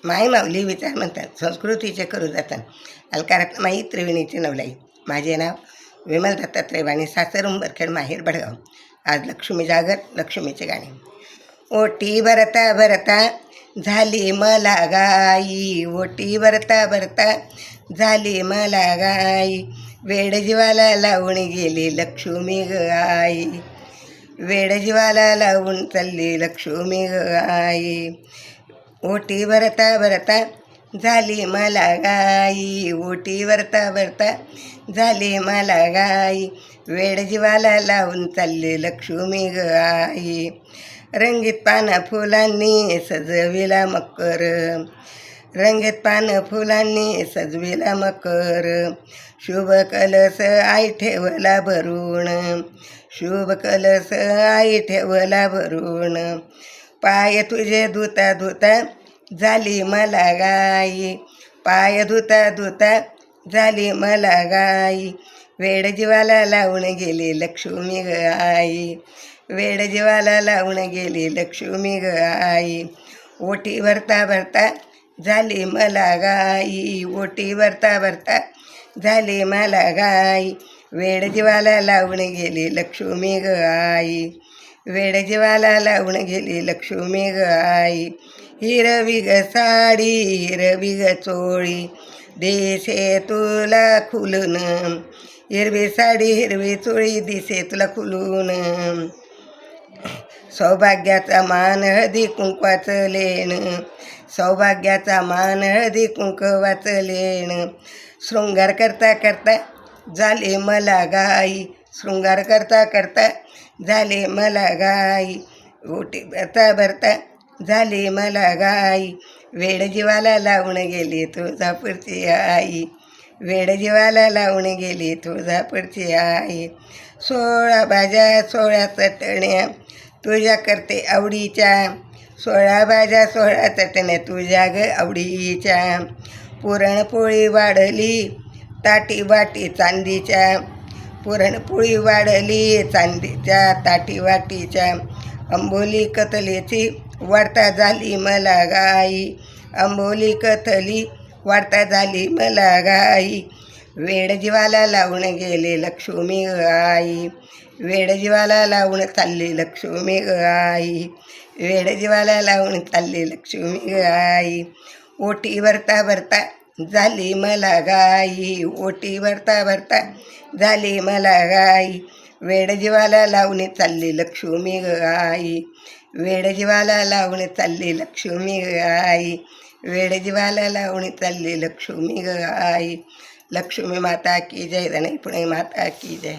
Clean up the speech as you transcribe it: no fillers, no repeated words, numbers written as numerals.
माई माऊली विचार म्हणतात संस्कृतीचे करू जातात अलकारात माई त्रिवेणीची नवलाई. माझे नाव विमल दत्तात्रय वाणी, सासर उंबरखेड, माहेर बडगाव. आज लक्ष्मी जागर, लक्ष्मीचे गाणे. ओटी भरता भरता झाली मला गाई, ओटी भरता भरता झाली मला गाई, वेड जीवाला लावून गेली लक्ष्मी ग आई, वेड जीवाला लावून चालली लक्ष्मी ग आई. ओटी भरता भरता झाली मला गाई, ओटी भरता भरता झाली मला गाई, वेड जीवाला लावून चालली लक्ष्मी ग आई. रंगीत पानं फुलांनी सजविला मकर, रंगीत पानं फुलांनी सजविला मकर, शुभ कलश आई ठेवला भरून, शुभ कलश आई ठेवला भरून, पाय तुझे धुता धुता झाली मला गाई, पाय धुता धुता झाली मला गाई, वेड जीवाला लावून गेली लक्ष्मी ग आई, वेड जीवाला लावून गेली लक्ष्मी ग आई. ओटी भरता भरता झाली मला गाई, ओटी भरता भरता झाली मला गाई, वेड जीवाला लावून गेली लक्ष्मी ग आई, वेड जीवाला लावून गेली लक्ष्मी ग आई. हिरवी ग साडी, हिरवी ग चोळी दिसे तुला खुलून, हिरवी साडी हिरवी चोळी दिसे तुला खुलून, सौभाग्याचा मान हळदी कुंकवाचं लेण, सौभाग्याचा मान हळदी कुंकवाचं लेण, शृंगार करता करता झाले मला गाई, शृंगार करता करता झाले मला गाई, ओटी भरता भरता झाली मला गाई, वेड जीवाला लावून गेली तुळजापूरची आई, वेड जीवाला लावून गेली तुळजापूरची आई. 16 भाज्या 16 चटण्या तुझ्या करते आवडीच्या, 16 भाज्या 16 चटण्या तुझ्या ग आवडीच्या, पुरणपोळी वाढली ताटी वाटी चांदीच्या, पुरणपोळी वाढली चांदीच्या ताटी वाटीच्या, अंबोली कथलेची वार्ता झाली मला गाई, अंबोली कथली वार्ता झाली मला गाई, वेड जीवाला लावून गेले लक्ष्मी ग आई, वेड जीवाला लावून चालली लक्ष्मी ग आई, वेड जीवाला लावून चालली लक्ष्मी ग आई. ओटी भरता भरता झाली मला गाई, ओटी भरता भरता झाली मला गाई, वेड जीवाला लावून चालली लक्ष्मी ग आई, वेड जीवाला लावून चालली लक्ष्मी ग आई, वेड जीवाला लावून चालली लक्ष्मी ग आई. लक्ष्मी माता की जय, धनई पुणे माता की जय.